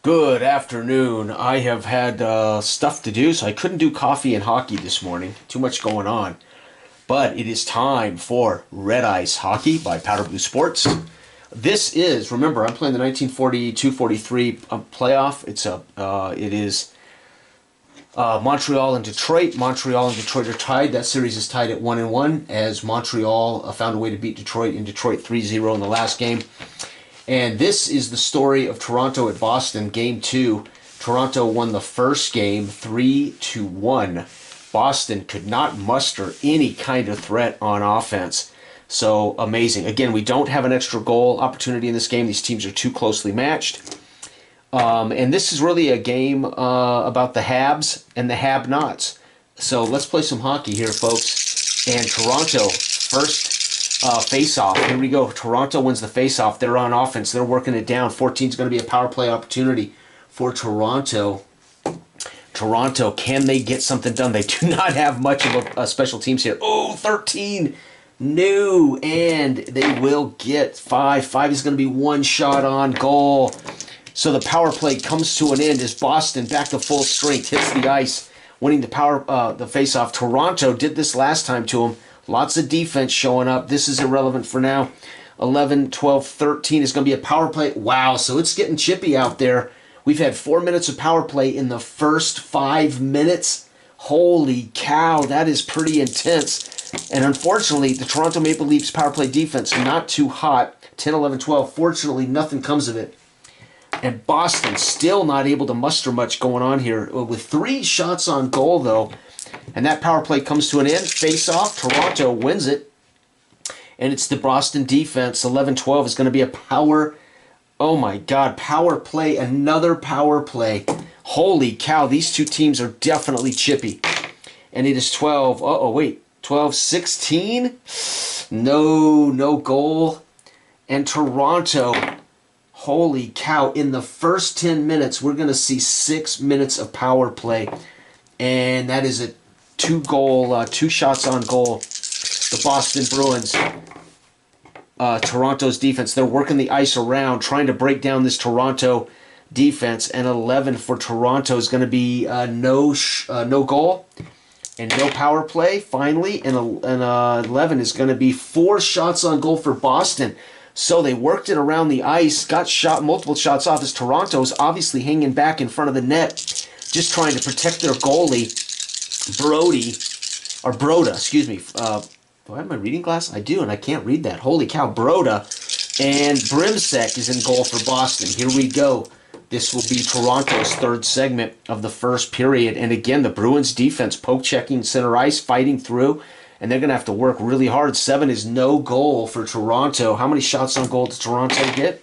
Good afternoon. I have had stuff to do, so I couldn't do coffee and hockey this morning. Too much going on. But it is time for Red Ice Hockey by Powder Blue Sports. This is, remember, I'm playing the 1942-43 playoff. It is Montreal and Detroit. Montreal and Detroit are tied. That series is tied at 1-1 as Montreal found a way to beat Detroit in Detroit 3-0 in the last game. And this is the story of Toronto at Boston, Game 2. Toronto won the first game 3-1. Boston could not muster any kind of threat on offense. So amazing. Again, we don't have an extra goal opportunity in this game. These teams are too closely matched. And this is really a game about the haves and the have-nots. So let's play some hockey here, folks. And Toronto, first face-off. Here we go. Toronto wins the face-off. They're on offense. They're working it down. 14 is going to be a power play opportunity for Toronto. Toronto, can they get something done? They do not have much of a special teams here. Oh, 13. No, and they will get 5. 5 is going to be one shot on goal. So the power play comes to an end as Boston, back to full strength, hits the ice, winning the face-off. Toronto did this last time to them. Lots of defense showing up. This is irrelevant for now. 11, 12, 13 is going to be a power play. Wow, so it's getting chippy out there. We've had 4 minutes of power play in the first 5 minutes. Holy cow, that is pretty intense. And unfortunately, the Toronto Maple Leafs power play defense, not too hot. 10, 11, 12. Fortunately, nothing comes of it. And Boston still not able to muster much going on here. With 3 shots on goal, though, and that power play comes to an end. Face-off. Toronto wins it. And it's the Boston defense. 11-12 is going to be a power. Oh, my God. Power play. Another power play. Holy cow. These two teams are definitely chippy. And it is 12. Uh-oh, wait. 12-16? No goal. And Toronto. Holy cow. In the first 10 minutes, we're going to see 6 minutes of power play. And that is a 2 shots on goal. The Boston Bruins, Toronto's defense, they're working the ice around, trying to break down this Toronto defense. And 11 for Toronto is going to be no goal and no power play, finally. And 11 is going to be 4 shots on goal for Boston. So they worked it around the ice, got multiple shots off as Toronto's obviously hanging back in front of the net, just trying to protect their goalie. Broda, excuse me. Do I have my reading glass? I do, and I can't read that. Holy cow, Broda. And Brimsek is in goal for Boston. Here we go. This will be Toronto's third segment of the first period. And again, the Bruins defense poke-checking center ice, fighting through. And they're going to have to work really hard. 7 is no goal for Toronto. How many shots on goal does Toronto get?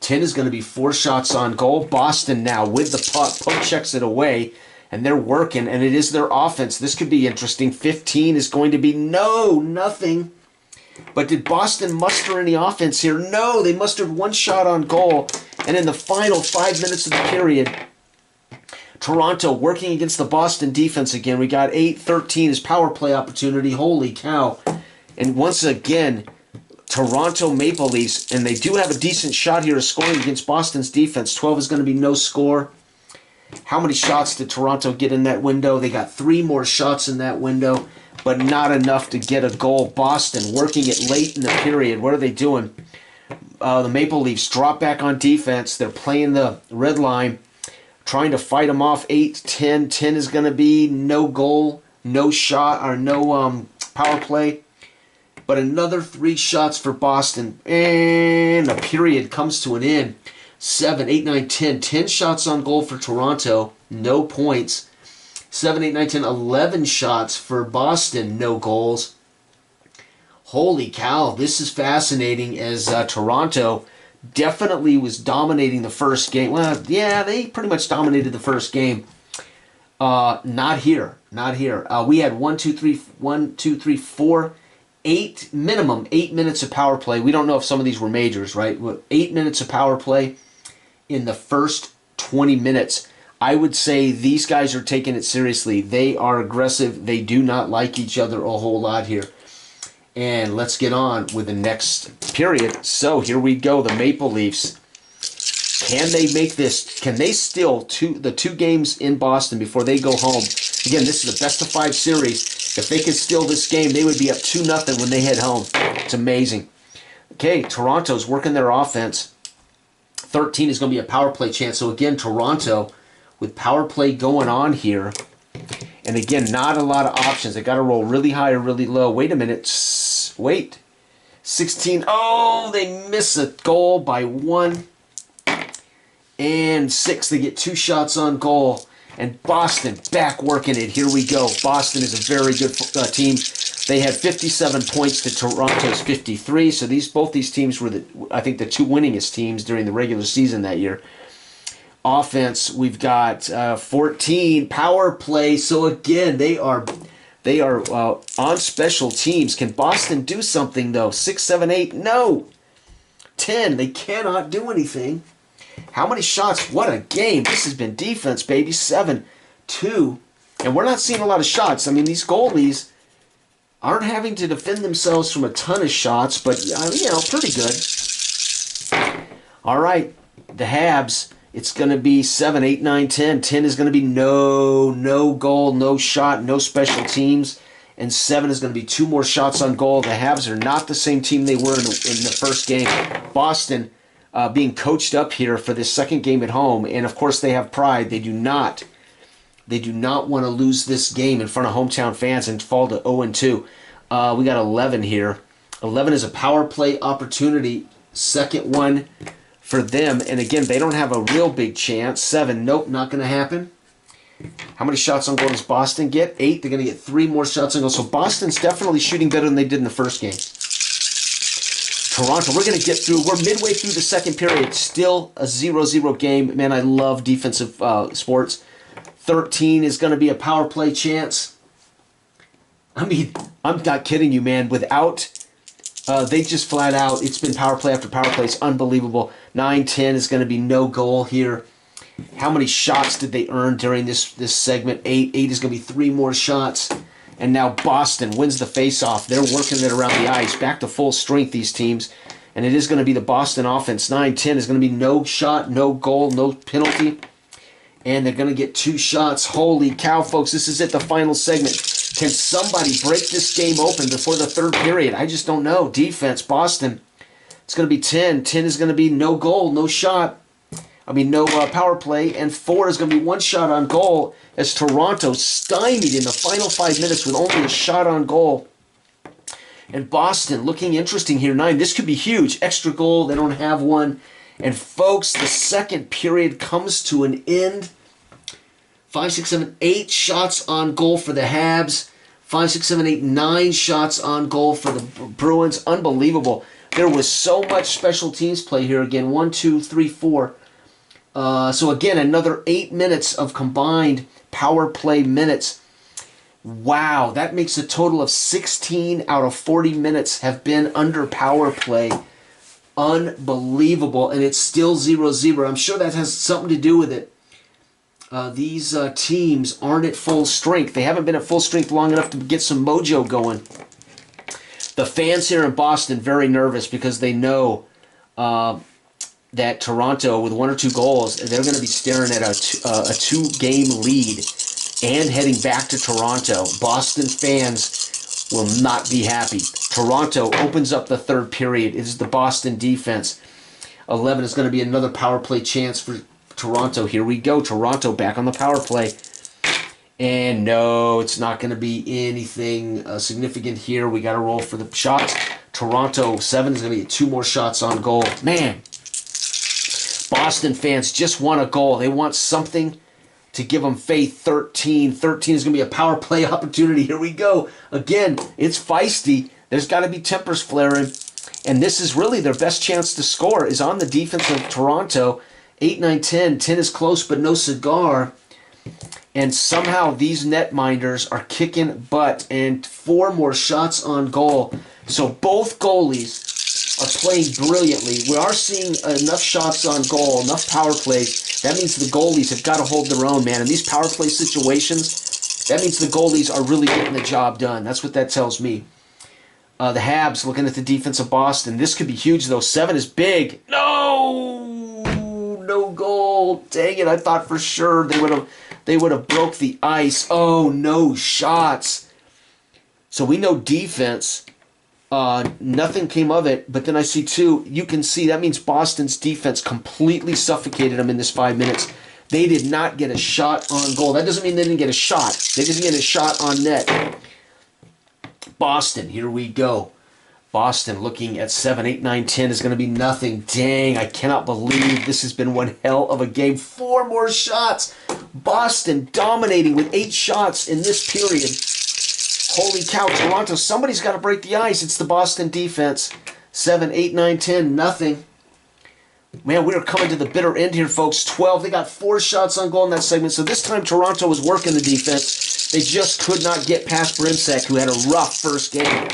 10 is going to be 4 shots on goal. Boston now with the puck, poke checks it away. And they're working, and it is their offense. This could be interesting. 15 is going to be nothing. But did Boston muster any offense here? No, they mustered 1 shot on goal. And in the final 5 minutes of the period, Toronto working against the Boston defense again. We got 8-13 as power play opportunity. Holy cow. And once again, Toronto Maple Leafs, and they do have a decent shot here of scoring against Boston's defense. 12 is going to be no score. How many shots did Toronto get in that window? They got 3 more shots in that window, but not enough to get a goal. Boston working it late in the period. What are they doing? The Maple Leafs drop back on defense. They're playing the red line, trying to fight them off. 8-10. 10 is going to be no goal, no shot, or no power play. But another 3 shots for Boston. And the period comes to an end. 7, 8, 9, 10. 10 shots on goal for Toronto. No points. 7, 8, 9, 10. 11 shots for Boston. No goals. Holy cow. This is fascinating as Toronto definitely was dominating the first game. Well, yeah, they pretty much dominated the first game. Not here. We had 8 minutes of power play. We don't know if some of these were majors, right? 8 minutes of power play in the first 20 minutes. I would say these guys are taking it seriously. They are aggressive. They do not like each other a whole lot here. And let's get on with the next period. So here we go. The Maple Leafs Can they make this? Can they steal the two games in Boston before they go home? Again, this is a best-of-5 series. If they could steal this game, they would be up 2-0 when they head home. It's amazing. Okay, Toronto's working their offense. 13 is going to be a power play chance. So again, Toronto with power play going on here. And again, not a lot of options. They got to roll really high or really low. Wait a minute. Wait. 16. Oh, they miss a goal by 1. And 6. They get 2 shots on goal. And Boston back working it. Here we go. Boston is a very good team. They had 57 points to Toronto's 53. So both these teams were, I think, the 2 winningest teams during the regular season that year. Offense, we've got 14 power play. So again, they are on special teams. Can Boston do something though? 6, 7, 8. No. 10. They cannot do anything. How many shots? What a game. This has been defense, baby. 7-2. And we're not seeing a lot of shots. I mean, these goalies aren't having to defend themselves from a ton of shots, but, pretty good. All right. The Habs, it's going to be 7, 8, 9, 10. 10 is going to be no goal, no shot, no special teams. And 7 is going to be 2 more shots on goal. The Habs are not the same team they were in the first game. Boston being coached up here for this second game at home, and of course they have pride. They do not want to lose this game in front of hometown fans and fall to 0-2. We got 11 here. 11 is a power play opportunity, second one for them, and again they don't have a real big chance. 7, nope, not going to happen. How many shots on goal does Boston get? 8. They're going to get 3 more shots on goal. So Boston's definitely shooting better than they did in the first game. Toronto, we're going to get through. We're midway through the second period. Still a 0-0 game. Man, I love defensive sports. 13 is going to be a power play chance. I mean, I'm not kidding you, man. Without, they just flat out, it's been power play after power play. It's unbelievable. 9, 10 is going to be no goal here. How many shots did they earn during this segment? 8. 8 is going to be 3 more shots. And now Boston wins the faceoff. They're working it around the ice. Back to full strength, these teams. And it is going to be the Boston offense. 9, 10 is going to be no shot, no goal, no penalty. And they're going to get 2 shots. Holy cow, folks. This is it, the final segment. Can somebody break this game open before the third period? I just don't know. Defense, Boston. It's going to be 10. 10 is going to be no goal, no shot. No power play. And 4 is going to be 1 shot on goal as Toronto stymied in the final 5 minutes with only a shot on goal. And Boston looking interesting here. 9. This could be huge. Extra goal. They don't have one. And folks, the second period comes to an end. 5, 6, 7, 8 shots on goal for the Habs. 5, 6, 7, 8, 9 shots on goal for the Bruins. Unbelievable. There was so much special teams play here again. 1, 2, 3, 4. So again, another 8 minutes of combined power play minutes. Wow, that makes a total of 16 out of 40 minutes have been under power play. Unbelievable, and it's still 0-0. I'm sure that has something to do with it. These teams aren't at full strength. They haven't been at full strength long enough to get some mojo going. The fans here in Boston very nervous because they know that Toronto, with 1 or 2 goals, they're going to be staring at a 2-game lead and heading back to Toronto. Boston fans will not be happy. Toronto opens up the third period. It is the Boston defense. 11 is going to be another power play chance for Toronto. Here we go. Toronto back on the power play. And no, it's not going to be anything significant here. We got to roll for the shots. Toronto, 7 is going to get 2 more shots on goal. Man, Boston fans just want a goal. They want something to give them faith. 13. 13 is going to be a power play opportunity. Here we go. Again, it's feisty. There's got to be tempers flaring. And this is really their best chance to score is on the defense of Toronto. 8, 9, 10. 10 is close, but no cigar. And somehow these netminders are kicking butt. And 4 more shots on goal. So both goalies are playing brilliantly. We are seeing enough shots on goal, enough power plays. That means the goalies have got to hold their own, man. In these power play situations, that means the goalies are really getting the job done. That's what that tells me. The Habs looking at the defense of Boston. This could be huge, though. 7 is big. No goal. Dang it, I thought for sure they would have broke the ice. Oh, no shots. So we know defense. Nothing came of it, but then I see two. You can see that means Boston's defense completely suffocated them in this 5 minutes. They did not get a shot on goal. That doesn't mean they didn't get a shot. They didn't get a shot on net. Boston, here we go. Boston looking at 7, 8, 9, 10 is going to be nothing. Dang, I cannot believe this has been one hell of a game. 4 more shots. Boston dominating with 8 shots in this period. Holy cow, Toronto, somebody's got to break the ice. It's the Boston defense. 7, 8, 9, 10, nothing. Man, we are coming to the bitter end here, folks. 12. They got 4 shots on goal in that segment. So this time Toronto was working the defense. They just could not get past Brimsek, who had a rough first game.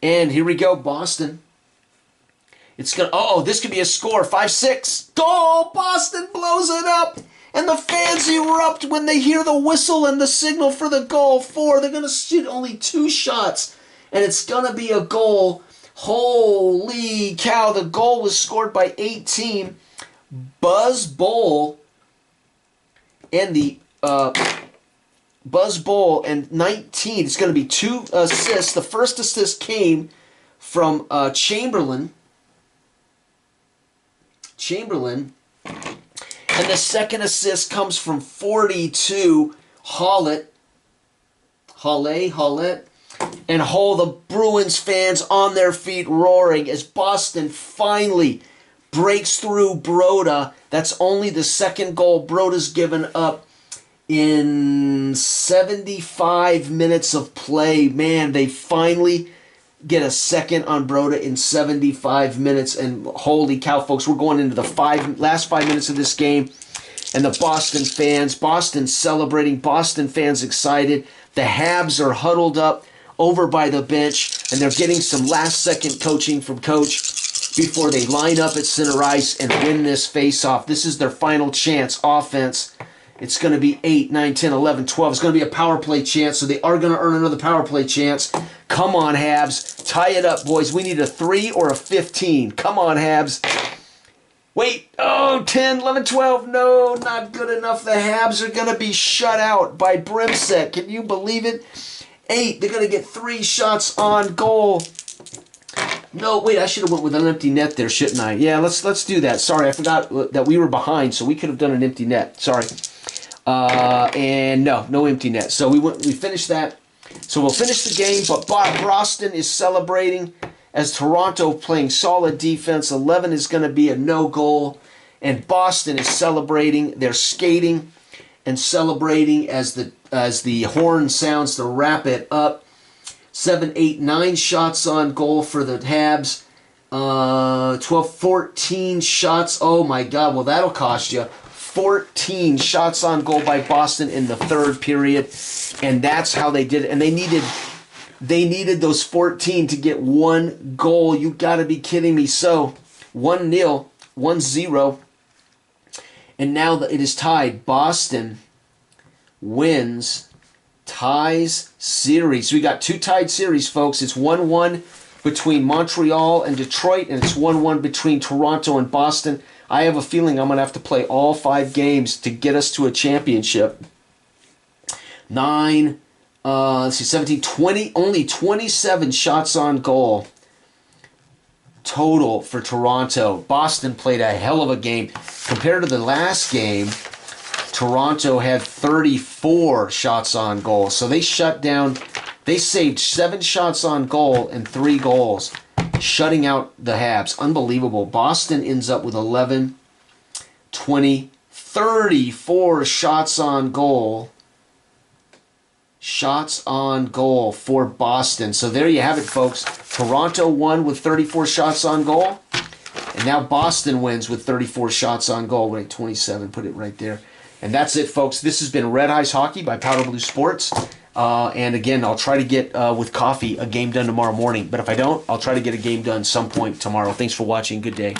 And here we go, Boston. It's gonna. This could be a score. 5-6. Goal! Boston blows it up, and the fans erupt when they hear the whistle and the signal for the goal. 4. They're gonna shoot only 2 shots, and it's gonna be a goal. Holy cow! The goal was scored by 18. Buzz Bowl and the. Buzz Bowl and 19. It's going to be 2 assists. The first assist came from Chamberlain. And the second assist comes from 42, Hollett. And the Bruins fans on their feet roaring as Boston finally breaks through Broda. That's only the second goal Broda's given up in 75 minutes of play. Man, they finally get a second on Broda in 75 minutes. And holy cow, folks, we're going into the last 5 minutes of this game. And the Boston celebrating, Boston fans excited. The Habs are huddled up over by the bench, and they're getting some last-second coaching from Coach before they line up at center ice and win this face-off. This is their final chance offense. It's going to be 8, 9, 10, 11, 12. It's going to be a power play chance, so they are going to earn another power play chance. Come on, Habs. Tie it up, boys. We need a 3 or a 15. Come on, Habs. Wait. 10, 11, 12. No, not good enough. The Habs are going to be shut out by Brimsek. Can you believe it? 8. They're going to get 3 shots on goal. No, wait, I should have went with an empty net there, shouldn't I? Yeah, let's do that. Sorry, I forgot that we were behind, so we could have done an empty net. Sorry. And no empty net. So we finished that. So we'll finish the game, but Boston is celebrating as Toronto playing solid defense. 11 is going to be a no goal, and Boston is celebrating. They're skating and celebrating as the horn sounds to wrap it up. 7, 8, 9 shots on goal for the Habs. 12, 14 shots. Oh my God, well that'll cost you. 14 shots on goal by Boston in the third period, and that's how they did it. And they needed those 14 to get 1 goal. You got to be kidding me. So 1-0, 1-0, and now that it is tied, Boston wins, ties series. We got 2 tied series, folks. It's 1-1 between Montreal and Detroit, and it's 1-1 between Toronto and Boston. I have a feeling I'm going to have to play all 5 games to get us to a championship. 9, 17, 20, only 27 shots on goal total for Toronto. Boston played a hell of a game. Compared to the last game, Toronto had 34 shots on goal. So they they saved 7 shots on goal and 3 goals, shutting out the Habs. Unbelievable. Boston ends up with 11, 20, 34 shots on goal. Shots on goal for Boston. So there you have it, folks. Toronto won with 34 shots on goal. And now Boston wins with 34 shots on goal. Wait, 27. Put it right there. And that's it, folks. This has been Red Ice Hockey by Powder Blue Sports. And again, I'll try to get, with coffee, a game done tomorrow morning. But if I don't, I'll try to get a game done some point tomorrow. Thanks for watching. Good day.